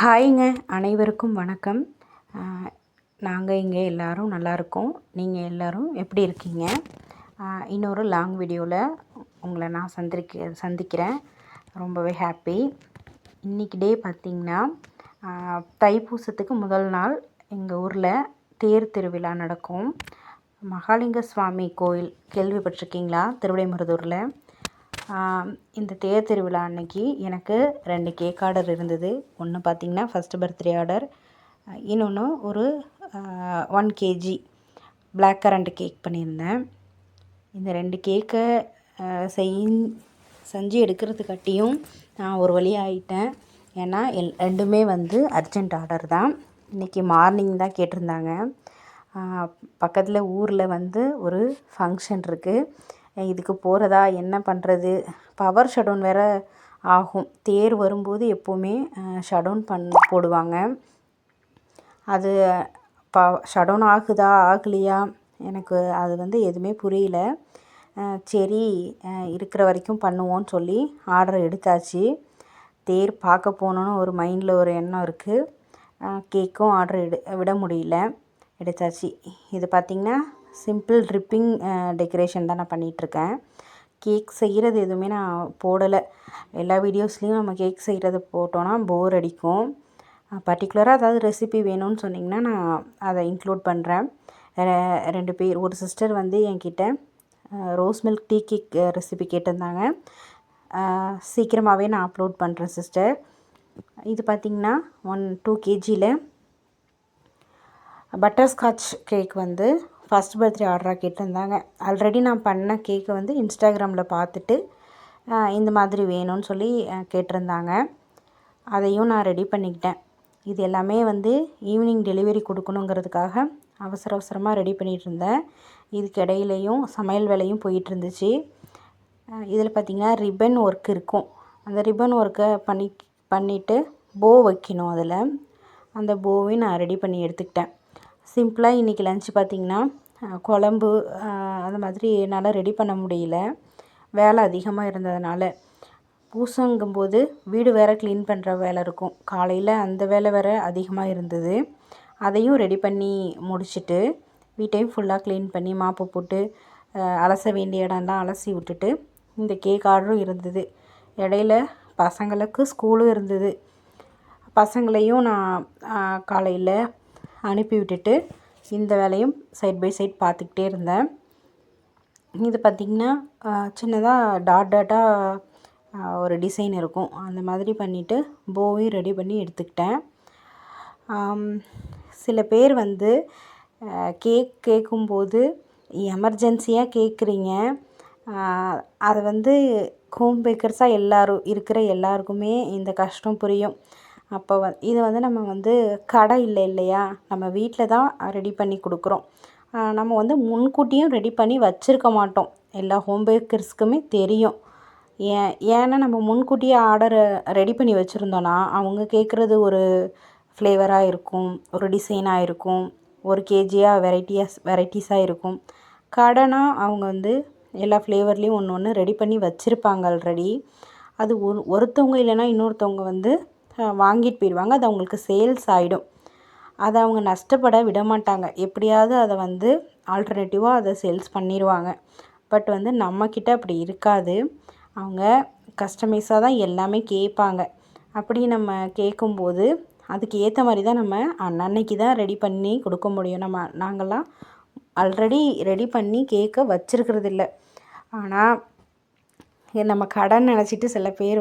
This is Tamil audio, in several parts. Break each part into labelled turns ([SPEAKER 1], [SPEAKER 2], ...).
[SPEAKER 1] ஹாய்ங்க, அனைவருக்கும் வணக்கம். நாங்கள் இங்கே எல்லோரும் நல்லாயிருக்கோம். நீங்கள் எல்லோரும் எப்படி இருக்கீங்க? இன்னொரு லாங் வீடியோவில் உங்களை நான் சந்திக்கிறேன். ரொம்பவே ஹாப்பி. இன்றைக்கி டே பார்த்திங்கன்னா தைப்பூசத்துக்கு முதல் நாள் எங்கள் ஊரில் தேர் திருவிழா நடக்கும். மகாலிங்க சுவாமி கோயில் கேள்விப்பட்டிருக்கீங்களா? திருவிடைமருதூரில். இந்த தேர் திருவிழா அன்னைக்கு எனக்கு 2 கேக் ஆர்டர் இருந்தது. ஒன்று பார்த்திங்கன்னா ஃபஸ்ட்டு பர்த்டே ஆர்டர், இன்னொன்று ஒரு 1 kg பிளாக் கரண்ட் கேக் பண்ணியிருந்தேன். இந்த 2 கேக்கை செஞ்சு எடுக்கிறதுக்காட்டியும் நான் ஒரு வழி ஆகிட்டேன். ஏன்னா ரெண்டுமே அர்ஜெண்ட் ஆர்டர் தான். இன்றைக்கி மார்னிங் தான் கேட்டிருந்தாங்க. பக்கத்தில் ஊரில் ஒரு ஃபங்க்ஷன் இருக்குது. இதுக்கு போகிறதா, என்ன பண்ணுறது? பவர் ஷட்டவுன் வேறு ஆகும். தேர் வரும்போது எப்போவுமே ஷட்டவுன் போடுவாங்க. அது ஷட்டவுன் ஆகுதா ஆகலையா எனக்கு அது எதுவுமே புரியல. சரி, இருக்கிற வரைக்கும் பண்ணுவோன்னு சொல்லி ஆர்டர் எடுத்தாச்சு. தேர் பார்க்க போகணுன்னு ஒரு மைண்டில் ஒரு எண்ணம் இருக்குது. கேக்கும் ஆர்டர் விட முடியல, எடுத்தாச்சு. இது பார்த்திங்கன்னா சிம்பிள் ட்ரிப்பிங் டெக்கரேஷன் தான் நான் பண்ணிகிட்ருக்கேன். கேக் செய்கிறது எதுவுமே நான் போடலை. எல்லா வீடியோஸ்லேயும் நம்ம கேக் செய்கிறது போட்டோன்னா போர் அடிக்கும். பர்டிகுலராக ஏதாவது ரெசிபி வேணும்னு சொன்னிங்கன்னா நான் அதை இன்க்ளூட் பண்ணுறேன். 2 பேர், ஒரு சிஸ்டர் என்கிட்ட rose milk tea cake recipe கேட்டிருந்தாங்க. சீக்கிரமாகவே நான் அப்லோட் பண்ணுறேன் சிஸ்டர். இது பார்த்திங்கன்னா 2 kgயில் பட்டர்ஸ்காட்ச் கேக் ஃபஸ்ட் பர்த்டே ஆர்டராக கேட்டிருந்தாங்க. ஆல்ரெடி நான் பண்ண கேக்கை இன்ஸ்டாகிராமில் பார்த்துட்டு இந்த மாதிரி வேணும்னு சொல்லி கேட்டிருந்தாங்க. அதையும் நான் ரெடி பண்ணிக்கிட்டேன். இது எல்லாமே ஈவினிங் டெலிவரி கொடுக்கணுங்கிறதுக்காக அவசரமாக ரெடி பண்ணிகிட்டு இருந்தேன். இதுக்கு இடையிலையும் சமையல் வேலையும் போயிட்டுருந்துச்சு. இதில் பார்த்திங்கன்னா ரிப்பன் ஒர்க் இருக்கும். அந்த ரிப்பன் ஒர்க்கை பண்ணிவிட்டு போ வைக்கணும். அதில் அந்த போவையும் நான் ரெடி பண்ணி எடுத்துக்கிட்டேன். சிம்பிளாக இன்றைக்கி லன்ச் பார்த்திங்கன்னா குழம்பு அந்த மாதிரி என்னால் ரெடி பண்ண முடியல, வேலை அதிகமாக இருந்ததுனால. பூசங்கும்போது வீடு வேறு க்ளீன் பண்ணுற வேலை இருக்கும். காலையில் அந்த வேலை வேறு அதிகமாக இருந்தது. அதையும் ரெடி பண்ணி முடிச்சுட்டு வீட்டையும் ஃபுல்லாக க்ளீன் பண்ணி மாப்பு போட்டு அலச வேண்டிய இடம்லாம் அலசி விட்டுட்டு இந்த கேக் ஆர்டரும் இருந்தது. இடையில பசங்களுக்கு ஸ்கூலும் இருந்தது. பசங்களையும் நான் காலையில் அனுப்பி விட்டுட்டு இந்த வேலையும் சைட் பை சைட் பார்த்துக்கிட்டே இருந்தேன். இது பார்த்திங்கன்னா சின்னதாக டாட்டாக ஒரு டிசைன் இருக்கும். அந்த மாதிரி பண்ணிவிட்டு போவையும் ரெடி பண்ணி எடுத்துக்கிட்டேன். சில பேர் கேக் கேட்கும்போது எமர்ஜென்சியாக கேட்குறீங்க. அது ஹோம் பேக்கர்ஸாக இருக்கிற எல்லாருக்குமே இந்த கஷ்டம் புரியும். அப்போ இது நம்ம கடை இல்லையா, நம்ம வீட்டில் தான் ரெடி பண்ணி கொடுக்குறோம். நம்ம முன்கூட்டியும் ரெடி பண்ணி வச்சுருக்க மாட்டோம். எல்லா ஹோம் பேக்கர்ஸ்க்குமே தெரியும். ஏன்னா நம்ம முன்கூட்டியே ஆர்டரை ரெடி பண்ணி வச்சுருந்தோன்னா அவங்க கேட்குறது ஒரு ஃப்ளேவராக இருக்கும், ஒரு டிசைனாக இருக்கும், ஒரு கேஜியாக வெரைட்டிஸாக இருக்கும். கடைனா அவங்க எல்லா ஃப்ளேவர்லேயும் ஒன்று ரெடி பண்ணி வச்சுருப்பாங்க ஆல்ரெடி. அது ஒருத்தவங்க இல்லைன்னா இன்னொருத்தவங்க வாங்கிட்டு போயிடுவாங்க. அது அவங்களுக்கு சேல்ஸ் ஆகிடும். அதை அவங்க நஷ்டப்பட விட மாட்டாங்க. எப்படியாவது அதை ஆல்டர்னேட்டிவாக அதை சேல்ஸ் பண்ணிடுவாங்க. பட் நம்மக்கிட்ட அப்படி இருக்காது. அவங்க கஸ்டமைஸாக தான் எல்லாமே கேட்பாங்க. அப்படி நம்ம கேட்கும்போது அதுக்கு ஏற்ற மாதிரி தான் நம்ம அன்னன்னைக்கு தான் ரெடி பண்ணி கொடுக்க முடியும். நாங்கள்லாம் ஆல்ரெடி ரெடி பண்ணி கேக்கை வச்சுருக்கிறதில்ல. ஆனால் நம்ம கடைன்னு நினச்சிட்டு சில பேர்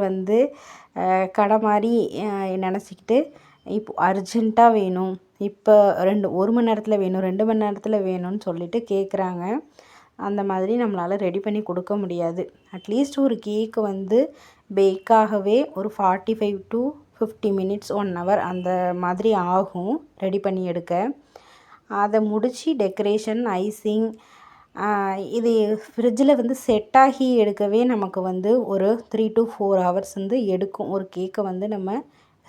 [SPEAKER 1] கடை மாதிரி நினச்சிக்கிட்டு இப்போ அர்ஜெண்ட்டாக வேணும், இப்போ 1 மணி நேரத்தில் வேணும், 2 மணி நேரத்தில் வேணும்னு சொல்லிட்டு கேட்குறாங்க. அந்த மாதிரி நம்மளால் ரெடி பண்ணி கொடுக்க முடியாது. அட்லீஸ்ட் ஒரு கேக்கு பேக்காகவே ஒரு 45 to 50 minutes 1 hour அந்த மாதிரி ஆகும் ரெடி பண்ணி எடுக்க. அதை முடித்து டெக்கரேஷன், ஐசிங், இது ஃப்ரிட்ஜில் செட் ஆகி எடுக்கவே நமக்கு ஒரு 3 to 4 hours எடுக்கும். ஒரு கேக்கை நம்ம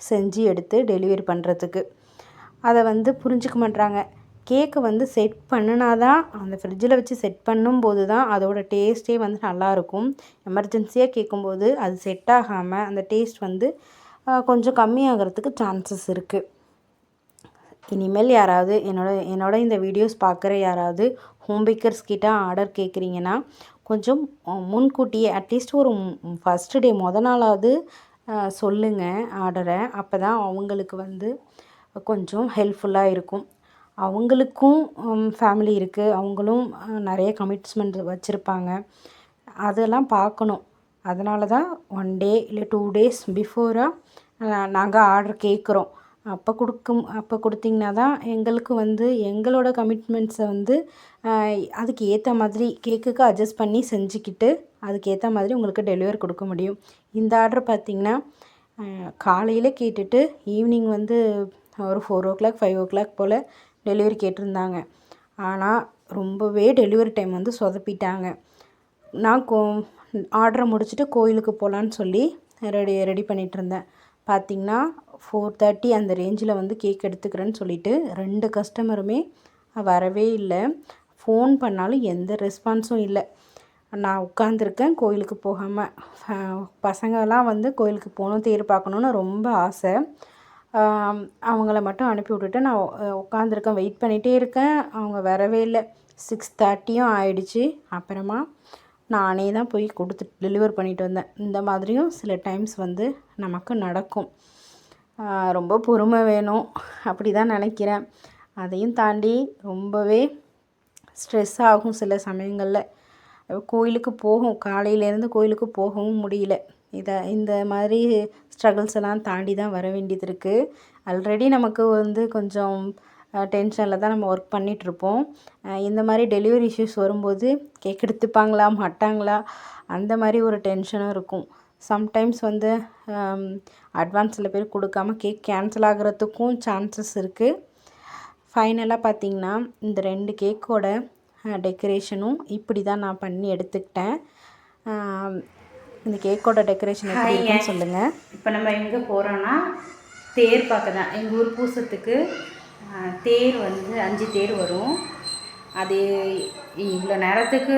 [SPEAKER 1] செஞ்சு எடுத்து டெலிவரி பண்ணுறதுக்கு. அதை புரிஞ்சிக்க மாட்றாங்க. கேக்கு செட் பண்ணினா தான், அந்த ஃப்ரிட்ஜில் வச்சு செட் பண்ணும்போது தான் அதோடய டேஸ்ட்டே நல்லாயிருக்கும். எமர்ஜென்சியாக கேட்கும்போது அது செட் ஆகாமல் அந்த டேஸ்ட் கொஞ்சம் கம்மியாகிறதுக்கு சான்சஸ் இருக்குது. இனிமேல் யாராவது என்னோட இந்த வீடியோஸ் பார்க்குற யாராவது ஹோம் பேக்கர்ஸ் கிட்ட ஆர்டர் கேட்குறீங்கன்னா கொஞ்சம் முன்கூட்டியே அட்லீஸ்ட் ஒரு ஃபஸ்ட்டு டே நாளாவது சொல்லுங்கள் ஆர்டரை. அப்போ தான் அவங்களுக்கு வந்து கொஞ்சம் ஹெல்ப்ஃபுல்லாக இருக்கும். அவங்களுக்கும் ஃபேமிலி இருக்குது, அவங்களும் நிறைய கமிட்மெண்ட் வச்சுருப்பாங்க, அதெல்லாம் பார்க்கணும். அதனால தான் 1 டே இல்லை 2 டேஸ் பிஃபோராக நாங்கள் ஆர்டர் கேட்குறோம். அப்போ கொடுத்தீங்கன்னா தான் எங்களுக்கு வந்து எங்களோட கமிட்மெண்ட்ஸை வந்து அதுக்கு ஏற்ற மாதிரி கேக்குக்கு அட்ஜஸ்ட் பண்ணி செஞ்சுக்கிட்டு அதுக்கு ஏற்ற மாதிரி உங்களுக்கு டெலிவரி கொடுக்க முடியும். இந்த ஆர்டர் பார்த்திங்கன்னா காலையில் கேட்டுட்டு ஈவினிங் வந்து ஒரு 4 o'clock 5 o'clock போல் டெலிவரி கேட்டிருந்தாங்க. ஆனால் ரொம்பவே டெலிவரி டைம் வந்து சொதப்பிட்டாங்க. நான் ஆர்டரை முடிச்சுட்டு கோயிலுக்கு போகலான்னு சொல்லி ரெடி பண்ணிகிட்டு இருந்தேன். பார்த்திங்கன்னா 4:30 அந்த ரேஞ்சில் வந்து கேக் எடுத்துக்கிறேன்னு சொல்லிவிட்டு 2 கஸ்டமருமே வரவே இல்லை. ஃபோன் பண்ணாலும் எந்த ரெஸ்பான்ஸும் இல்லை. நான் உட்காந்துருக்கேன் கோயிலுக்கு போகாமல். பசங்கள்லாம் வந்து கோயிலுக்கு போகணும், தேர் பார்க்கணுன்னு ரொம்ப ஆசை. அவங்கள மட்டும் அனுப்பி விட்டுட்டு நான் உட்காந்துருக்கேன், வெயிட் பண்ணிகிட்டே இருக்கேன். அவங்க வரவே இல்லை. 6:30யும் ஆயிடுச்சு. அப்புறமா நானே தான் போய் டெலிவர் பண்ணிட்டு வந்தேன். இந்த மாதிரியும் சில டைம்ஸ் வந்து நமக்கு நடக்கும். ரொம்ப பொறுமை வேணும், அப்படி தான் நினைக்கிறேன். அதையும் தாண்டி ரொம்பவே ஸ்ட்ரெஸ் ஆகும் சில சமயங்களில். கோயிலுக்கு காலையிலேருந்து கோயிலுக்கு போகவும் முடியல. இந்த மாதிரி ஸ்ட்ரகிள்ஸ் எல்லாம் தாண்டி தான் வர வேண்டியது இருக்குது. ஆல்ரெடி நமக்கு வந்து கொஞ்சம் டென்ஷனில் தான் நம்ம ஒர்க் பண்ணிகிட்ருப்போம். இந்த மாதிரி டெலிவரி இஷ்யூஸ் வரும்போது கேக் எடுத்துப்பாங்களா மாட்டாங்களா அந்த மாதிரி ஒரு டென்ஷனும் இருக்கும். சம்டைம்ஸ் வந்து அட்வான்ஸ் சில பேர் கொடுக்காம கேக் கேன்சல் ஆகிறதுக்கும் சான்சஸ் இருக்குது. ஃபைனலாக பார்த்திங்கன்னா இந்த 2 கேக்கோட டெக்கரேஷனும் இப்படி தான் நான் பண்ணி எடுத்துக்கிட்டேன். இந்த கேக்கோட டெக்கரேஷன் எப்படி இருக்குன்னு சொல்லுங்கள். இப்போ நம்ம எங்கே போகிறோன்னா தேர் பார்க்க தான். எங்கள் ஊர் பூசத்துக்கு தேர் வந்து 5 தேர் வரும். அது இவ்வளோ நேரத்துக்கு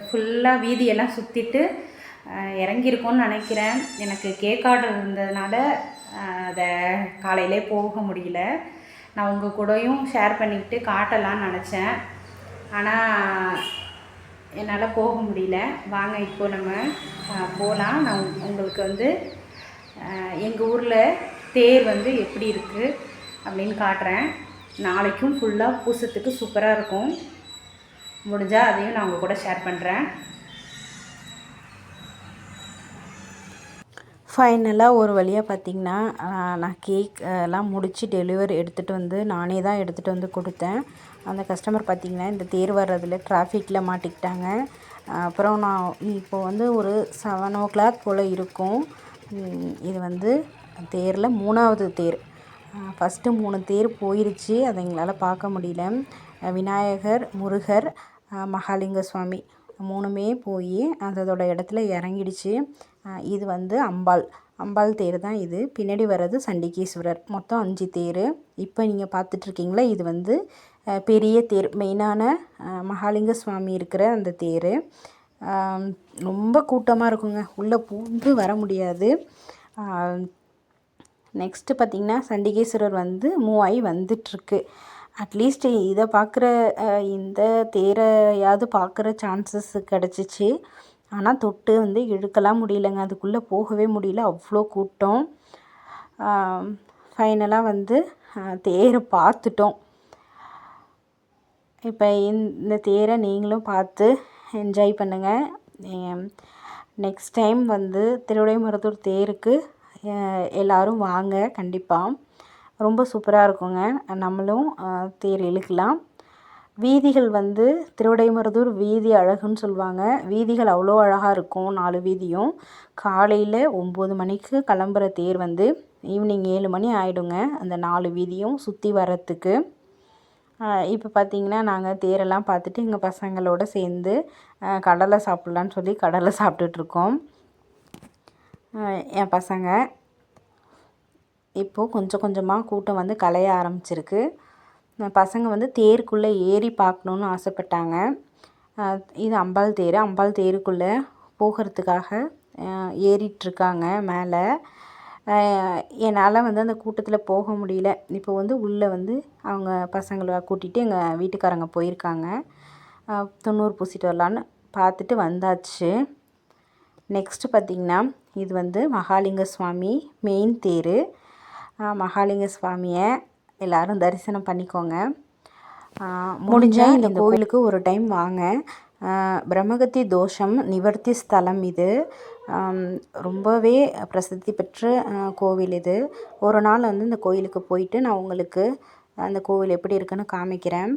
[SPEAKER 1] ஃபுல்லாக வீதியெல்லாம் சுற்றிட்டு இறங்கியிருக்கோன்னு நினைக்கிறேன். எனக்கு கேக் ஆர்டர் இருந்ததுனால அதை காலையிலே போக முடியல. நான் உங்கள் கூடயும் ஷேர் பண்ணிக்கிட்டு காட்டலான்னு நினச்சேன், ஆனால் என்னால் போக முடியல. வாங்க இப்போ நம்ம போகலாம். நான் உங்களுக்கு வந்து எங்கள் ஊரில் தேர் வந்து எப்படி இருக்குது அப்படின்னு காட்டுறேன். நாளைக்கும் ஃபுல்லாக பூசத்துக்கு சூப்பராக இருக்கும். முடிஞ்சால் அதையும் நான் உங்கள் கூட ஷேர் பண்ணுறேன். ஃபைனலாக ஒரு வழியாக பார்த்திங்கன்னா நான் கேக் எல்லாம் முடித்து டெலிவரி எடுத்துகிட்டு வந்து நானே தான் எடுத்துகிட்டு வந்து கொடுத்தேன். அந்த கஸ்டமர் பார்த்திங்கன்னா இந்த தேர் வர்றதில் டிராஃபிக்கில் மாட்டிக்கிட்டாங்க. அப்புறம் நான் இப்போது வந்து ஒரு 7 o'clock போல் இருக்கும். இது வந்து தேரில் 3வது தேர். ஃபஸ்ட்டு 3 தேர் போயிருச்சு, அதை எங்களால் பார்க்க முடியல. விநாயகர், முருகர், மகாலிங்க சுவாமி 3மே போய் அதோட இடத்துல இறங்கிடுச்சு. இது வந்து அம்பாள் தேர் தான் இது. பின்னாடி வர்றது சண்டிகேஸ்வரர். மொத்தம் 5 தேர். இப்போ நீங்கள் பார்த்துட்ருக்கீங்களா, இது வந்து பெரிய தேர், மெயினான மகாலிங்க சுவாமி இருக்கிற அந்த தேர். ரொம்ப கூட்டமாக இருக்குங்க, உள்ளே பூந்து வர முடியாது. நெக்ஸ்ட்டு பார்த்திங்கன்னா சண்டிகேஸ்வரர் வந்து மூவ் ஆகி வந்துட்டுருக்கு. அட்லீஸ்ட் இதை பார்க்குற இந்த தேரையாவது பார்க்குற சான்சஸ் கிடச்சிச்சு. ஆனால் தொட்டு வந்து இழுக்கலாம் முடியலைங்க, அதுக்குள்ளே போகவே முடியல, அவ்வளோ கூட்டம். ஃபைனலாக வந்து தேரை பார்த்துட்டோம். இப்போ இந்த தேரை நீங்களும் பார்த்து என்ஜாய் பண்ணுங்கள். நெக்ஸ்ட் டைம் வந்து திருவிடைமருதூர் தேருக்கு எல்லோரும் வாங்க கண்டிப்பாக. ரொம்ப சூப்பராக இருக்குங்க. நம்மளும் தேர் இழுக்கலாம். வீதிகள் வந்து திருவிடைமருதூர் வீதி அழகுன்னு சொல்லுவாங்க. வீதிகள் அவ்வளோ அழகாக இருக்கும். 4 வீதியும் காலையில் 9 மணிக்கு கிளம்புற தேர் வந்து ஈவினிங் 7 மணி ஆகிடுங்க அந்த 4 வீதியும் சுற்றி வர்றதுக்கு. இப்போ பார்த்திங்கன்னா நாங்கள் தேரெல்லாம் பார்த்துட்டு எங்கள் பசங்களோடு சேர்ந்து கடலை சாப்பிட்லான்னு சொல்லி கடலை சாப்பிட்டுட்ருக்கோம். என் பசங்க இப்போது கொஞ்சம் கொஞ்சமாக கூட்டம் வந்து கலைய ஆரம்பிச்சிருக்கு. பசங்க வந்து தேருக்குள்ளே ஏறி பார்க்கணுன்னு ஆசைப்பட்டாங்க. இது அம்பாள் தேர். அம்பாள் தேருக்குள்ளே போகிறதுக்காக ஏறிட்டுருக்காங்க மேலே. என்னால் வந்து அந்த கூட்டத்தில் போக முடியல. இப்போ வந்து உள்ளே வந்து அவங்க பசங்களை கூட்டிகிட்டு எங்கள் வீட்டுக்காரங்க போயிருக்காங்க. 90 பூசிட்டு வரலான்னு பார்த்துட்டு வந்தாச்சு. நெக்ஸ்ட்டு பார்த்திங்கன்னா இது வந்து மகாலிங்க சுவாமி மெயின் தேர். மகாலிங்க சுவாமியை எல்லோரும் தரிசனம் பண்ணிக்கோங்க. முடிஞ்சால் இந்த கோவிலுக்கு ஒரு டைம் வாங்க. பிரம்மகத்தி தோஷம் நிவர்த்தி ஸ்தலம் இது. ரொம்பவே பிரசித்தி பெற்ற கோவில் இது. ஒரு நாள் வந்து இந்த கோயிலுக்கு போயிட்டு நான் உங்களுக்கு அந்த கோவில் எப்படி இருக்குன்னு காமிக்கிறேன்.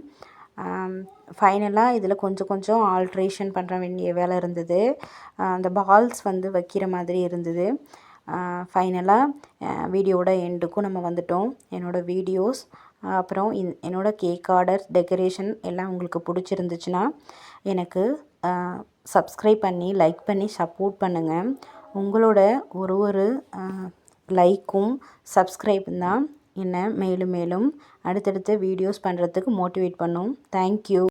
[SPEAKER 1] ஃபைனலாக இதில் கொஞ்சம் ஆல்ட்ரேஷன் பண்ண வேண்டிய வேலை இருந்தது. அந்த பால்ஸ் வந்து வைக்கிற மாதிரி இருந்தது. ஃபைனலாக வீடியோட எண்டுக்கும் நம்ம வந்துட்டோம். என்னோடய வீடியோஸ் அப்புறம் என்னோடய கேக் ஆர்டர் டெக்கரேஷன் எல்லாம் உங்களுக்கு பிடிச்சிருந்துச்சுன்னா எனக்கு சப்ஸ்கிரைப் பண்ணி லைக் பண்ணி சப்போர்ட் பண்ணுங்கள். உங்களோட ஒரு லைக்கும் சப்ஸ்கிரைப்பும் தான் என்னை மேலும் அடுத்தடுத்த வீடியோஸ் பண்ணுறதுக்கு மோட்டிவேட் பண்ணும். தேங்க்யூ.